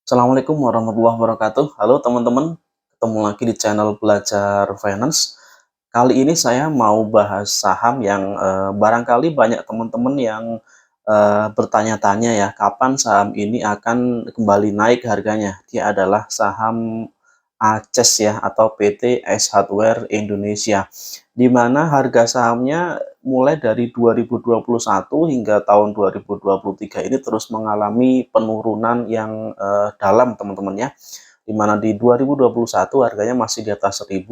Assalamualaikum warahmatullahi wabarakatuh. Halo teman-teman, ketemu lagi di channel Belajar Finance. Kali ini saya mau bahas saham yang barangkali banyak teman-teman yang bertanya-tanya ya, kapan saham ini akan kembali naik harganya. Dia adalah saham ACES ya, atau PT Es Hardware Indonesia, di mana harga sahamnya mulai dari 2021 hingga tahun 2023 ini terus mengalami penurunan yang dalam teman-teman ya, di mana di 2021 harganya masih di atas 1000,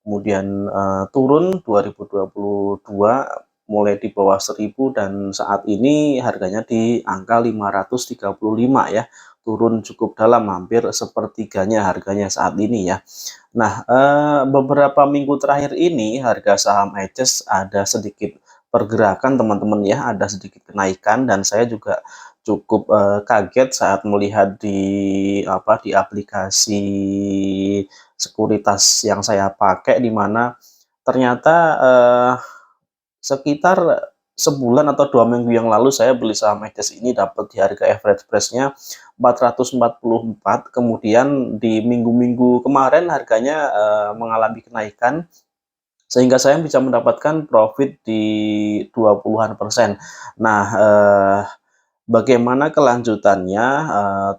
kemudian turun 2022 mulai di bawah 1000, dan saat ini harganya di angka 535 ya, turun cukup dalam, hampir sepertiganya harganya saat ini ya. Nah, beberapa minggu terakhir ini harga saham ACES ada sedikit pergerakan teman-teman ya, ada sedikit kenaikan, dan saya juga cukup kaget saat melihat di aplikasi sekuritas yang saya pakai, di mana ternyata sekitar sebulan atau 2 minggu yang lalu saya beli saham ACES ini dapat di harga average price-nya 444, kemudian di minggu-minggu kemarin harganya mengalami kenaikan, sehingga saya bisa mendapatkan profit di 20-an persen. Nah, bagaimana kelanjutannya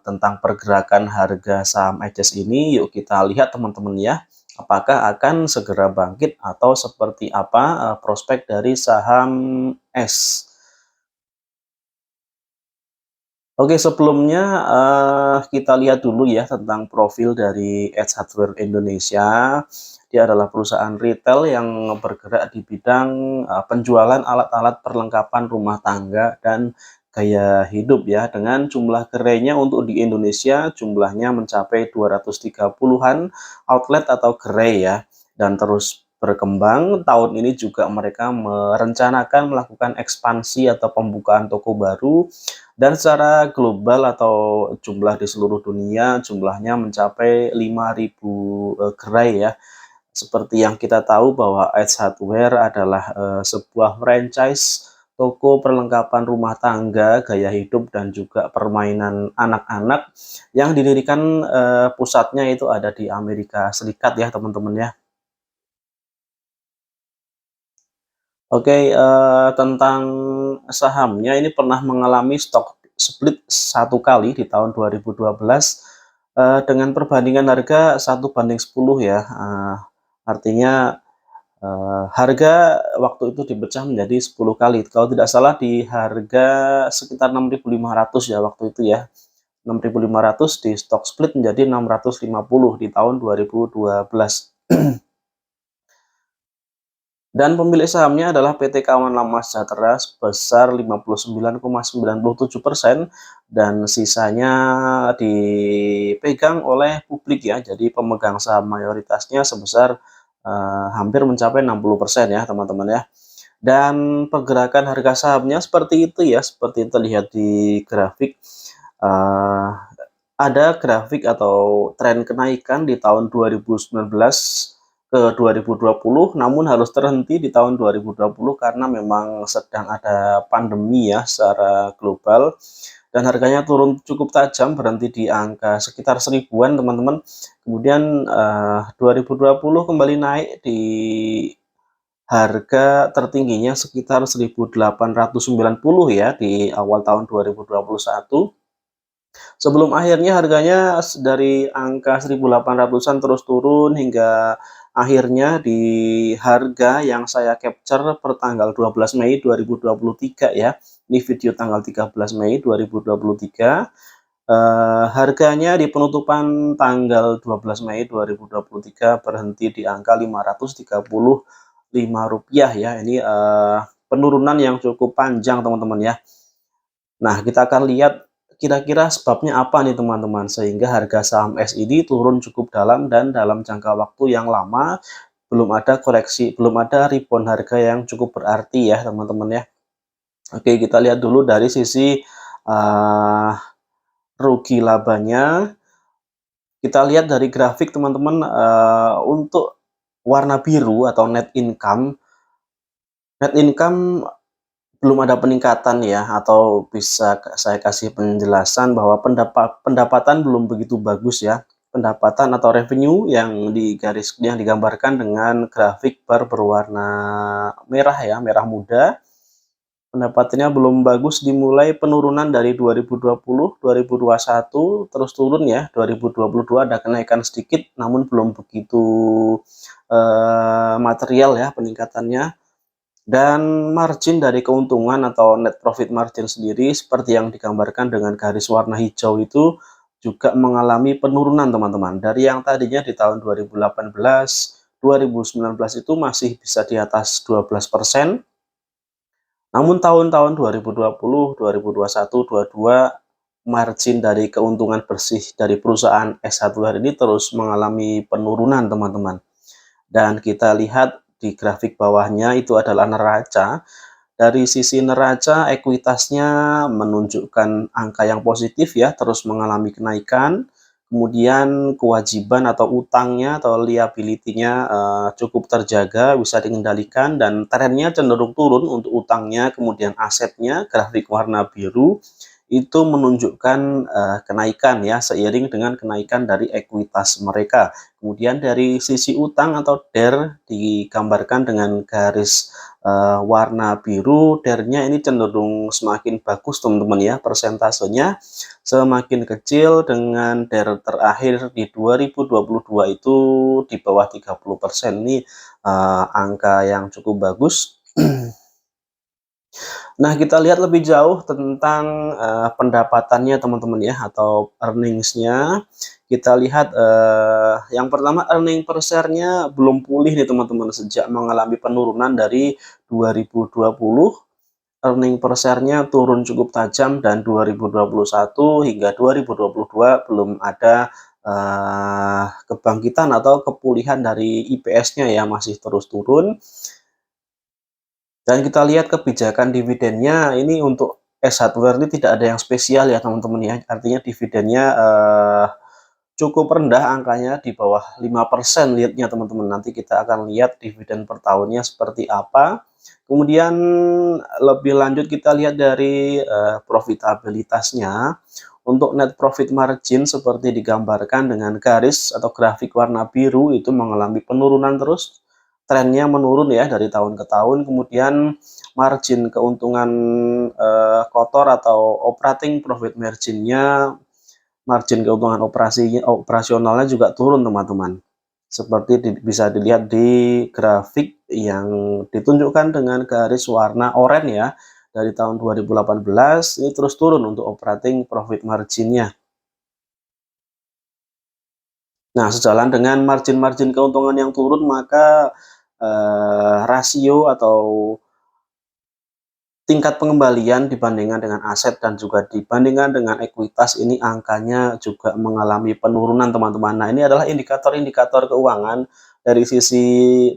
tentang pergerakan harga saham ACES ini? Yuk kita lihat teman-teman ya. Apakah akan segera bangkit atau seperti apa prospek dari saham S? Oke, sebelumnya kita lihat dulu ya tentang profil dari Edge Hardware Indonesia. Dia adalah perusahaan retail yang bergerak di bidang penjualan alat-alat perlengkapan rumah tangga dan gaya hidup ya, dengan jumlah gerainya untuk di Indonesia jumlahnya mencapai 230-an outlet atau gerai ya, dan terus berkembang. Tahun ini juga mereka merencanakan melakukan ekspansi atau pembukaan toko baru, dan secara global atau jumlah di seluruh dunia jumlahnya mencapai 5.000 gerai ya. Seperti yang kita tahu bahwa Edge Hardware adalah sebuah franchise toko perlengkapan rumah tangga, gaya hidup, dan juga permainan anak-anak yang didirikan, pusatnya itu ada di Amerika Serikat ya teman-teman ya. Oke, tentang sahamnya ini pernah mengalami stock split satu kali di tahun 2012, dengan perbandingan harga 1/10 ya, artinya, harga waktu itu dipecah menjadi 10 kali, kalau tidak salah di harga sekitar 6.500 ya waktu itu ya, 6.500 di stock split menjadi 650 di tahun 2012. Dan pemilik sahamnya adalah PT Kawan Lama Sejahtera sebesar 59,97%, dan sisanya dipegang oleh publik ya. Jadi pemegang saham mayoritasnya sebesar hampir mencapai 60% ya, teman-teman ya. Dan pergerakan harga sahamnya seperti itu ya, seperti yang terlihat di grafik. Eh, ada grafik atau tren kenaikan di tahun 2019 ke 2020, namun harus terhenti di tahun 2020 karena memang sedang ada pandemi ya secara global, dan harganya turun cukup tajam, berhenti di angka sekitar 1000-an teman-teman. Kemudian 2020 kembali naik di harga tertingginya sekitar 1890 ya di awal tahun 2021. Sebelum akhirnya harganya dari angka 1800-an terus turun hingga akhirnya di harga yang saya capture per tanggal 12 Mei 2023 ya. Ini video tanggal 13 Mei 2023. Harganya di penutupan tanggal 12 Mei 2023 berhenti di angka Rp535 ya. Ini penurunan yang cukup panjang teman-teman ya. Nah, kita akan lihat kira-kira sebabnya apa nih teman-teman, sehingga harga saham S ini turun cukup dalam dan dalam jangka waktu yang lama, belum ada koreksi, belum ada rebound harga yang cukup berarti ya teman-teman ya. Oke, kita lihat dulu dari sisi uh, rugi labanya. Kita lihat dari grafik teman-teman, untuk warna biru atau net income belum ada peningkatan ya, atau bisa saya kasih penjelasan bahwa pendapatan belum begitu bagus ya. Pendapatan atau revenue yang digambarkan dengan grafik bar berwarna merah ya, merah muda. Pendapatannya belum bagus, dimulai penurunan dari 2020, 2021 terus turun ya, 2022 ada kenaikan sedikit namun belum begitu material ya peningkatannya. Dan margin dari keuntungan atau net profit margin sendiri seperti yang digambarkan dengan garis warna hijau itu juga mengalami penurunan teman-teman. Dari yang tadinya di tahun 2018, 2019 itu masih bisa di atas 12%, namun tahun-tahun 2020, 2021, 22 margin dari keuntungan bersih dari perusahaan S Hardware ini terus mengalami penurunan teman-teman. Dan kita lihat di grafik bawahnya itu adalah neraca. Dari sisi neraca, ekuitasnya menunjukkan angka yang positif ya, terus mengalami kenaikan. Kemudian kewajiban atau utangnya atau liability-nya cukup terjaga, bisa dikendalikan, dan trennya cenderung turun untuk utangnya. Kemudian asetnya, grafik warna biru, itu menunjukkan kenaikan ya, seiring dengan kenaikan dari ekuitas mereka. Kemudian dari sisi utang atau DER digambarkan dengan garis warna biru. DER-nya ini cenderung semakin bagus teman-teman ya, persentasenya semakin kecil, dengan DER terakhir di 2022 itu di bawah 30%. Ini angka yang cukup bagus. Nah, kita lihat lebih jauh tentang pendapatannya teman-teman ya, atau earnings-nya. Kita lihat yang pertama, earning per share-nya belum pulih nih teman-teman, sejak mengalami penurunan dari 2020. Earning per share-nya turun cukup tajam, dan 2021 hingga 2022 belum ada kebangkitan atau kepulihan dari IPS-nya ya, masih terus turun. Dan kita lihat kebijakan dividennya ini untuk S Hardware ini tidak ada yang spesial ya teman-teman ya. Artinya dividennya cukup rendah angkanya, di bawah 5% lihatnya teman-teman. Nanti kita akan lihat dividen per tahunnya seperti apa. Kemudian lebih lanjut kita lihat dari profitabilitasnya. Untuk net profit margin seperti digambarkan dengan garis atau grafik warna biru itu mengalami penurunan terus. Trennya menurun ya dari tahun ke tahun. Kemudian margin keuntungan kotor atau operating profit margin-nya, margin keuntungan operasionalnya juga turun teman-teman. Seperti bisa dilihat di grafik yang ditunjukkan dengan garis warna oranye ya. Dari tahun 2018 ini terus turun untuk operating profit margin-nya. Nah, sejalan dengan margin-margin keuntungan yang turun, maka rasio atau tingkat pengembalian dibandingkan dengan aset dan juga dibandingkan dengan ekuitas ini angkanya juga mengalami penurunan teman-teman. Nah, ini adalah indikator-indikator keuangan dari sisi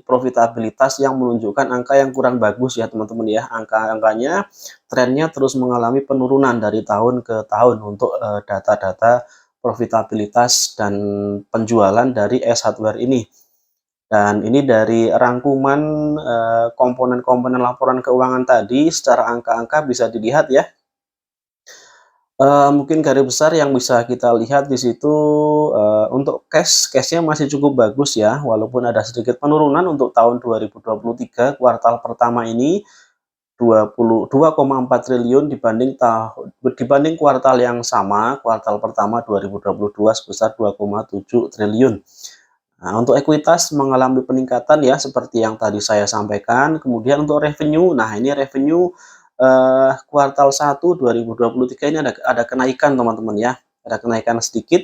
profitabilitas yang menunjukkan angka yang kurang bagus ya teman-teman ya. Angka-angkanya trennya terus mengalami penurunan dari tahun ke tahun untuk data-data profitabilitas dan penjualan dari S Hardware ini. Dan ini dari rangkuman komponen-komponen laporan keuangan tadi secara angka-angka bisa dilihat ya. Mungkin garis besar yang bisa kita lihat di situ, untuk cash-nya masih cukup bagus ya, walaupun ada sedikit penurunan untuk tahun 2023 kuartal pertama ini 2,4 triliun dibanding kuartal yang sama, kuartal pertama 2022 sebesar 2,7 triliun. Nah, untuk ekuitas mengalami peningkatan ya, seperti yang tadi saya sampaikan. Kemudian untuk revenue, nah ini revenue kuartal 1 2023 ini ada kenaikan teman-teman ya, ada kenaikan sedikit.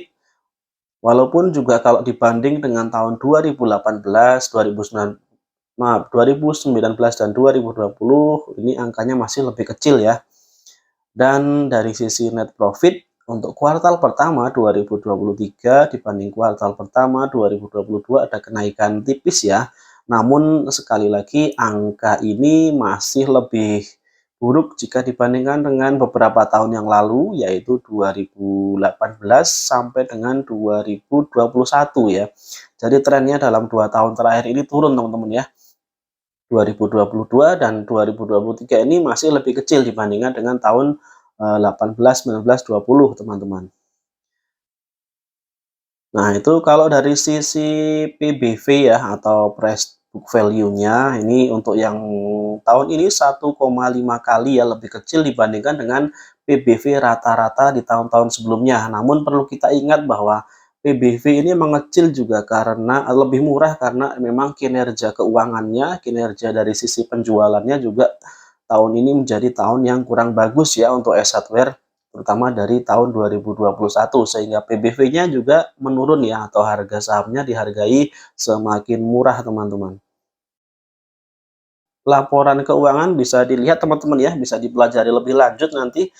Walaupun juga kalau dibanding dengan tahun 2018, 2019 dan 2020 ini angkanya masih lebih kecil ya. Dan dari sisi net profit untuk kuartal pertama 2023 dibanding kuartal pertama 2022 ada kenaikan tipis ya. Namun sekali lagi angka ini masih lebih buruk jika dibandingkan dengan beberapa tahun yang lalu, yaitu 2018 sampai dengan 2021 ya. Jadi trennya dalam 2 tahun terakhir ini turun teman-teman ya. 2022 dan 2023 ini masih lebih kecil dibandingkan dengan tahun 18, 19, 20 teman-teman. Nah, itu kalau dari sisi PBV ya atau price book value-nya ini untuk yang tahun ini 1,5 kali ya, lebih kecil dibandingkan dengan PBV rata-rata di tahun-tahun sebelumnya. Namun perlu kita ingat bahwa PBV ini mengecil juga karena lebih murah karena memang kinerja keuangannya, kinerja dari sisi penjualannya juga tahun ini menjadi tahun yang kurang bagus ya untuk S Hardware, terutama dari tahun 2021 sehingga PBV-nya juga menurun ya atau harga sahamnya dihargai semakin murah teman-teman. Laporan keuangan bisa dilihat teman-teman ya, bisa dipelajari lebih lanjut nanti,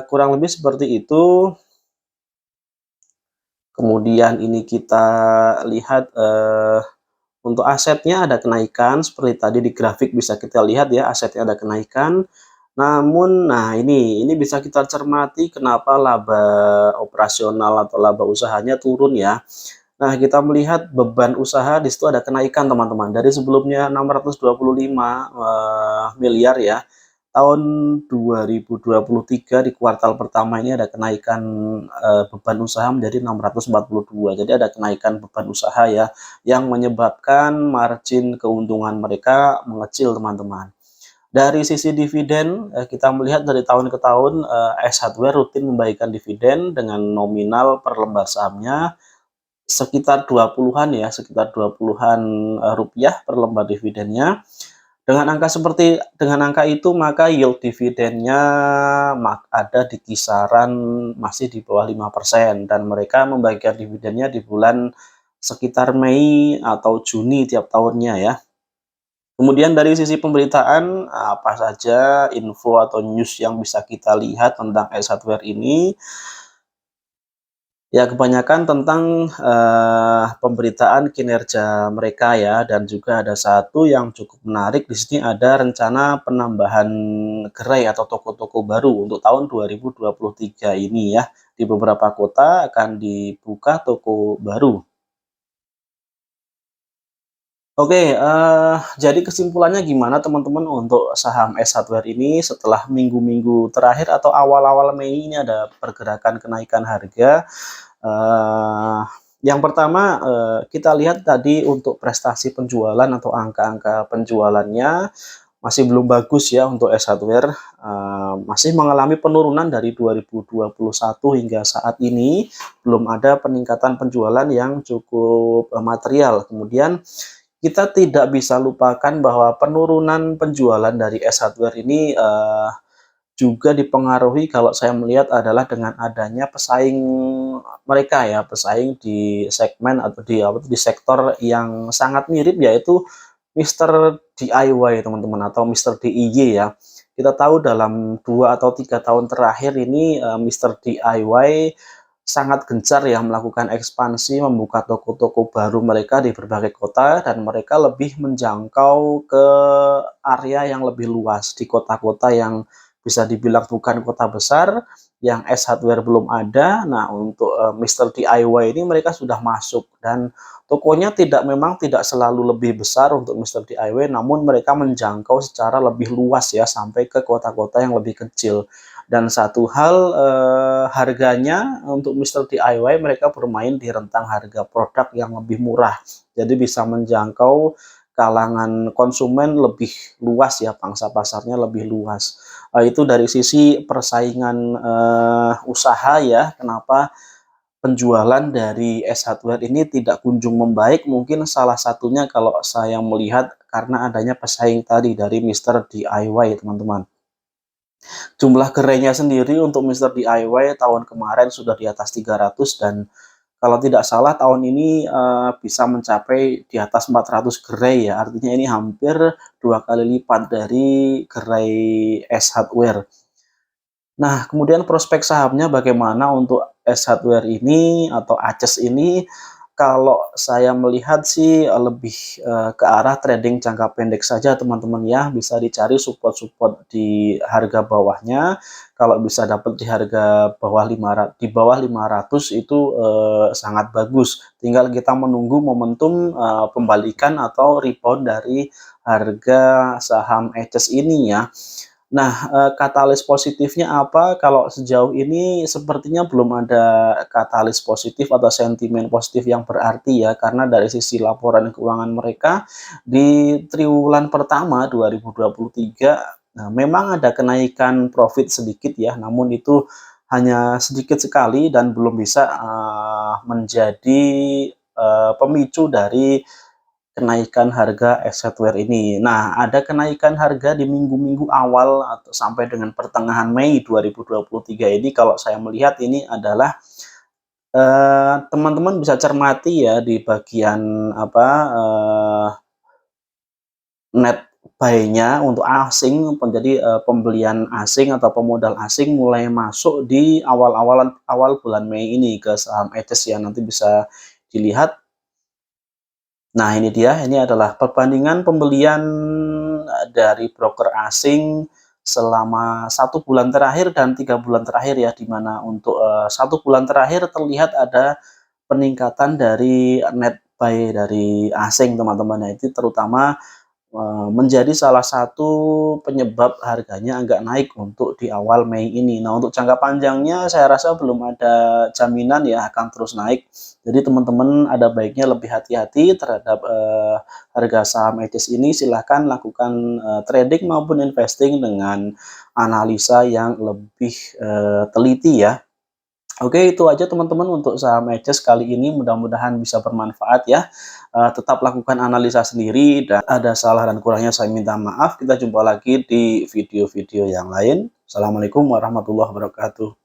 kurang lebih seperti itu. Kemudian ini kita lihat, untuk asetnya ada kenaikan seperti tadi di grafik bisa kita lihat ya, asetnya ada kenaikan. Namun, nah ini bisa kita cermati kenapa laba operasional atau laba usahanya turun ya. Nah, kita melihat beban usaha di situ ada kenaikan teman-teman, dari sebelumnya 625 miliar ya, tahun 2023 di kuartal pertama ini ada kenaikan, beban usaha menjadi 642. Jadi ada kenaikan beban usaha ya, yang menyebabkan margin keuntungan mereka mengecil teman-teman. Dari sisi dividen, kita melihat dari tahun ke tahun, S Hardware rutin membagikan dividen dengan nominal per lembar sahamnya sekitar 20-an ya, sekitar 20-an, rupiah per lembar dividennya. Dengan angka itu maka yield dividennya ada di kisaran masih di bawah 5% dan mereka membagikan dividennya di bulan sekitar Mei atau Juni tiap tahunnya ya. Kemudian dari sisi pemberitaan, apa saja info atau news yang bisa kita lihat tentang S Hardware ini? Ya kebanyakan tentang, pemberitaan kinerja mereka ya, dan juga ada satu yang cukup menarik di sini ada rencana penambahan gerai atau toko-toko baru untuk tahun 2023 ini ya. Di beberapa kota akan dibuka toko baru. Oke, jadi kesimpulannya gimana teman-teman untuk saham S Hardware ini setelah minggu-minggu terakhir atau awal-awal Mei ini ada pergerakan kenaikan harga. Eee, yang pertama, kita lihat tadi untuk prestasi penjualan atau angka-angka penjualannya masih belum bagus ya untuk S Hardware, masih mengalami penurunan dari 2021 hingga saat ini, belum ada peningkatan penjualan yang cukup, material. Kemudian kita tidak bisa lupakan bahwa penurunan penjualan dari S Hardware ini, juga dipengaruhi kalau saya melihat adalah dengan adanya pesaing mereka ya, pesaing di segmen atau di apa tuh, di sektor yang sangat mirip yaitu Mister DIY teman-teman atau Mister DIY ya. Kita tahu dalam 2 atau 3 tahun terakhir ini, Mister DIY sangat gencar ya melakukan ekspansi, membuka toko-toko baru mereka di berbagai kota dan mereka lebih menjangkau ke area yang lebih luas di kota-kota yang bisa dibilang bukan kota besar, yang S Hardware belum ada. Nah, untuk, Mister DIY ini mereka sudah masuk dan tokonya memang tidak selalu lebih besar untuk Mister DIY, namun mereka menjangkau secara lebih luas ya, sampai ke kota-kota yang lebih kecil. Dan satu hal, harganya untuk Mister DIY mereka bermain di rentang harga produk yang lebih murah. Jadi bisa menjangkau kalangan konsumen lebih luas ya, pangsa pasarnya lebih luas. Itu dari sisi persaingan, usaha ya, kenapa penjualan dari S Hardware ini tidak kunjung membaik, mungkin salah satunya kalau saya melihat karena adanya pesaing tadi dari Mister DIY teman-teman. Jumlah gerainya sendiri untuk Mister DIY tahun kemarin sudah di atas 300 dan kalau tidak salah tahun ini, bisa mencapai di atas 400 gerai ya, artinya ini hampir 2 kali lipat dari gerai S Hardware. Nah, kemudian prospek sahamnya bagaimana untuk S Hardware ini atau ACES ini, kalau saya melihat sih, lebih, ke arah trading jangka pendek saja teman-teman ya, bisa dicari support-support di harga bawahnya, kalau bisa dapat di harga di bawah 500 itu, sangat bagus. Tinggal kita menunggu momentum, pembalikan atau rebound dari harga saham Aegis ini ya. Nah, katalis positifnya apa? Kalau sejauh ini sepertinya belum ada katalis positif atau sentimen positif yang berarti ya, karena dari sisi laporan keuangan mereka di triwulan pertama 2023, nah memang ada kenaikan profit sedikit ya, namun itu hanya sedikit sekali dan belum bisa, menjadi, pemicu dari kenaikan harga Exceedware ini. Nah, ada kenaikan harga di minggu-minggu awal atau sampai dengan pertengahan Mei 2023 ini kalau saya melihat ini adalah, teman-teman bisa cermati ya di bagian apa, net buy-nya untuk asing menjadi, pembelian asing atau pemodal asing mulai masuk di awal bulan Mei ini ke saham Aegis ya, nanti bisa dilihat. Nah, ini dia, ini adalah perbandingan pembelian, dari broker asing selama 1 bulan terakhir dan 3 bulan terakhir ya, di mana untuk, 1 bulan terakhir terlihat ada peningkatan dari net buy dari asing teman-teman. Nah, itu terutama menjadi salah satu penyebab harganya agak naik untuk di awal Mei ini. Nah, untuk jangka panjangnya saya rasa belum ada jaminan ya akan terus naik. Jadi teman-teman ada baiknya lebih hati-hati terhadap, harga saham Aegis ini. Silahkan lakukan, trading maupun investing dengan analisa yang lebih, teliti ya. Oke, itu aja teman-teman untuk saham Aegis kali ini, mudah-mudahan bisa bermanfaat ya. Tetap lakukan analisa sendiri dan ada salah dan kurangnya saya minta maaf. Kita jumpa lagi di video-video yang lain. Assalamualaikum warahmatullahi wabarakatuh.